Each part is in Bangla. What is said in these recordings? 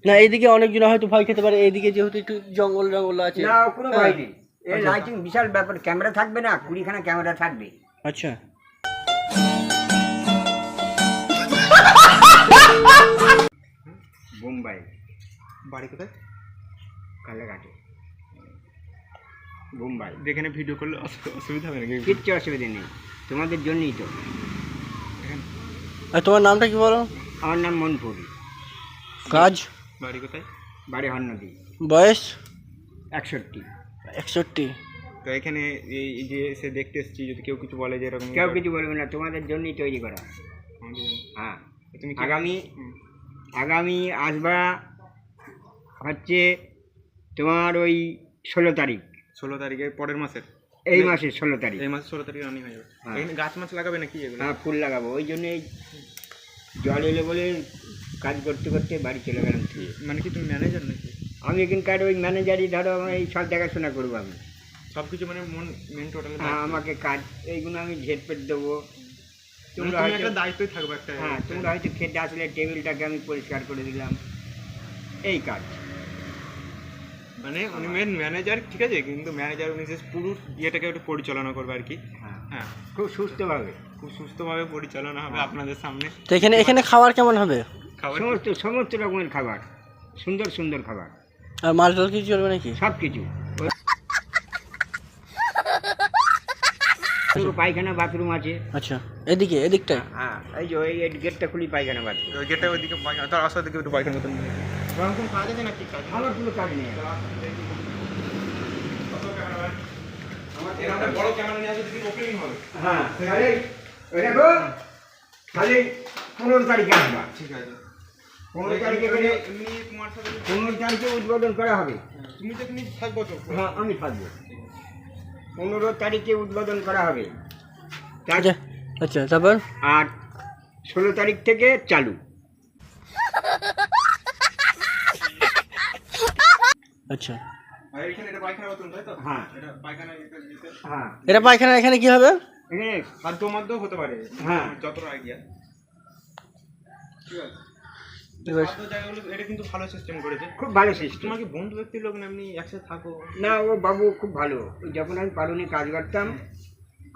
না এইদিকে অনেকজন হয়তো ভয় খেতে পারে, এইদিকে যেহেতু একটু জঙ্গল জঙ্গল আছে। না কোনো ভয় নেই, এই লাইটিং বিশাল ব্যাপার, ক্যামেরা থাকবে না, 20খানা ক্যামেরা থাকবে। আচ্ছা বোম্বাই। বাড়ি কোথায়? কালাঘাটে। বোম্বাই। যেখানে ভিডিও করলে অসুবিধা হবে নাকি? কিচ্ছু অসুবিধা নেই, তোমাদের জন্যই তো। আর তোমার নামটা কি বলো? আমার নাম মনপুর। কাজ? বাড়ি কোথায়? বাড়ি হরনদী। বয়স? 61। 61। তো এখানে এই যে এসে দেখতে এসেছি, যদি কেউ কিছু বলে যে এরকম, কেউ কিছু বলবে না, তোমাদের জন্যই তৈরি করা। হ্যাঁ, তুমি আগামী আসবা হচ্ছে তোমার ওই 16 তারিখ। 16 তারিখে পরের মাসের? এই মাসের 16 তারিখ। এই মাসের 16 তারিখে রানি হয়ে যাবে। হ্যাঁ। এখানে গাছ মাছ লাগাবে নাকি এগুলো? হ্যাঁ, ফুল লাগাবো, ওই জন্যই জল এলে বলে কাজ করতে করতে বাড়ি চলে গেলাম। মানে কি তুমি ম্যানেজার নাকি? আমি এখানকার ওই ম্যানেজারই, ধরো এই সব দেখাশোনা করবো আমি সব কিছু, মানে মেন টোটাল? হ্যাঁ, আমাকে কাজ এইগুলো আমি ঝেড়পেট দেবো। তোমরা তুমি হয়তো একটা দায়িত্বই থাকবে একটা। হ্যাঁ, তোমরা হয়তো খেতে আসলে টেবিলটাকে আমি পরিষ্কার করে দিলাম, এই কাজ। মানে উনি মেন ম্যানেজার, ঠিক আছে, কিন্তু ম্যানেজার উনি যে পুরো ইয়েটাকে একটু পরিচালনা করবে আর কি। হ্যাঁ, হ্যাঁ, খুব সুস্থভাবে, খুব সুস্থভাবে পরিচালনা হবে আপনাদের সামনে। তো এখানে খাবার কেমন হবে? খাবার সমস্ত রকমের খাবার, সুন্দর সুন্দর খাবার, আর মাল টাল কিছু চলবে নাকি? সব কিছু। পায়খানা বাথরুম আছে। আচ্ছা, এদিকটায়? হ্যাঁ, এই যে ওই গেটটা খুলি, পায়খানা বাথরুম। ওই গেটটা ওইদিকে পায়খানা, তার আসার দিকে একটু পায়খানা মতন। কোন কাজ আছে নাকি? কাজ আমার কোনো কাজ নেই। আমার বড় ক্যামেরা নিয়ে আসলে দিন ওপেনিং হবে। হ্যাঁ, তাহলে ওই দেখো, খালি 15 তারিখে আসবা। ঠিক আছে। 15 তারিখে গেলে এমনি তোমার সাথে 15 তারিখে উদ্বোধন করা হবে। তুমি তো এমনি থাকবো তো? হ্যাঁ, আমি থাকবো। 15 তারিখে উদ্বোধন করা হবে। আচ্ছা আচ্ছা, তারপর? আর 16 তারিখ থেকে চালু। আচ্ছা, আর এখানে এটা পায়খানা বাথরুম, তাই তো? হ্যাঁ। এটা পায়খানা এটা যেতে। হ্যাঁ, এটা পায়খানা, এখানে কি হবে? এখানে খাদ্য মাধ্যম হতে পারে। হ্যাঁ। যতটা আইডিয়া। ঠিক আছে। খাদ্য জায়গাগুলো এটা কিন্তু ভালো সিস্টেম করেছে। খুব ভালো সিস্টেম। তোমার কি বন্ধু ব্যক্তির লোক না এমনি একসাথে থাকো? না, ও বাবু খুব ভালো। ওই যখন আমি পালনে কাজ করতাম,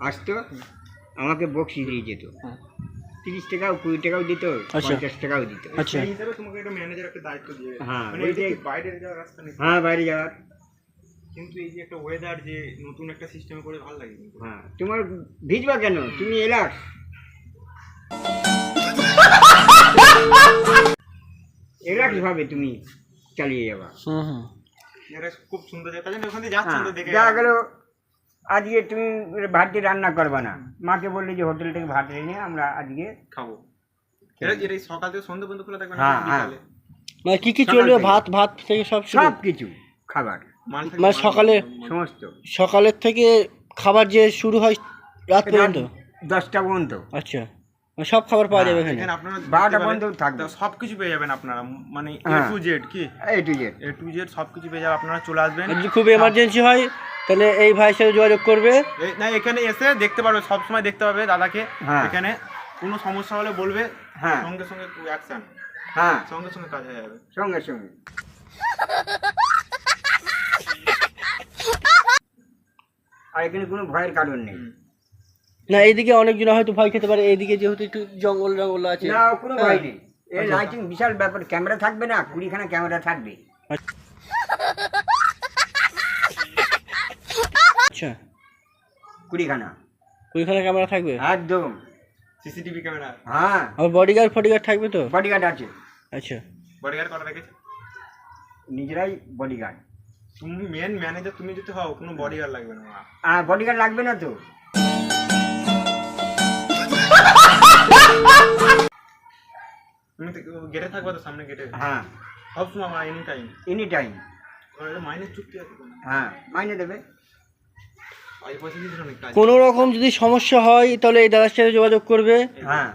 আসতো, আমাকে বকশি দিয়ে যেত। 30 টাকাও 20 টাকাও দিত, আচ্ছা। 50 টাকাও দিত। আচ্ছা, সেই হিসাবে তোমাকে একটা ম্যানেজার একটা দায়িত্ব দিয়ে। হ্যাঁ, মানে ওই এটা যে- কি বাইরে যাওয়ার রাস্তা নেই। হ্যাঁ, বাইরে যাওয়ার। কিন্তু এই যে একটা ওয়েদার, যে নতুন একটা সিস্টেম করে ভালো লাগে কিন্তু। হ্যাঁ, তোমার ভিজবা কেন? তুমি এলাস, এলাস ভাবে তুমি চালিয়ে যাবা। হুম। এটা খুব সুন্দর জায়গা, তাই জন্য ওখান দিয়ে যাচ্ছেন তো দেখে। দেখা গেল আজকে তুমি ভাতটি রান্না করবা না, মাকে বললে যে হোটেল থেকে ভাত এনে আমরা আজকে খাবো। এটা এটা এই সকাল থেকে সন্ধ্যা পর্যন্ত খোলা থাকবে না? হ্যাঁ, বিকালে? মানে কি সকাল চলবে? থেকে। ভাত থেকে সব শুরু? সব কিছু খাবার, মাল থাকবে, মানে মাল- সকালে? সমস্ত সকালের থেকে খাবার যে শুরু হয় রাত পর্যন্ত? 10টা পর্যন্ত। আচ্ছা, মানে সব খাবার পাওয়া যাবে এখানে? এখানে আপনারা 12টা পর্যন্ত থাকবে। সব কিছু পেয়ে যাবেন আপনারা, মানে A হ্যাঁ। to Z কি এই to Z. A to Z সব কিছু পেয়ে যাবেন, আপনারা চলে আসবেন। আর যদি খুব এমার্জেন্সি হয় তাহলে এই ভাইয়ের সাথে যোগাযোগ করবে। না, এখানে এসে দেখতে পারবে, সব সময় দেখতে পাবে দাদাকে। হ্যাঁ। এখানে কোনো সমস্যা হলে বলবে, হ্যাঁ। সঙ্গে সঙ্গে অ্যাকশন, হ্যাঁ, সঙ্গে সঙ্গে কাজ হয়ে যাবে। সঙ্গে সঙ্গে। আর এখানে কোনো ভয়ের কারণ নেই। না এইদিকে অনেকজন হয়তো ভয় খেতে পারে, এইদিকে যেহেতু একটু জঙ্গল জঙ্গল আছে। না কোনো ভয় নেই, এই লাইটিং বিশাল ব্যাপার, ক্যামেরা থাকবে না, 20খানা ক্যামেরা থাকবে। আচ্ছা, 20খানা 20খানা ক্যামেরা থাকবে একদম। সিসিটিভি ক্যামেরা, হ্যাঁ, আর বডিগার্ড থাকবে তো? বডিগার্ড আছে। আচ্ছা, বডিগার্ড করা রেখেছে। নিজেরাই বডিগার্ড। তুমি মেন ম্যানেজার, তুমি যদি হও কোনো বডিগার্ড লাগবে না। আর বডিগার্ড লাগবে না তো? তুমি গেটে থাকবে তো, সামনে গেটে। হ্যাঁ, সবসময় আমার এনি টাইম। Any time. মাইনের চুক্তি আছে তো? হ্যাঁ, মাইনে দেবে। পয়সা দিয়েছিল অনেক কাজ। কোনো রকম যদি সমস্যা হয় তাহলে এই দাদার সাথে যোগাযোগ করবে। হ্যাঁ।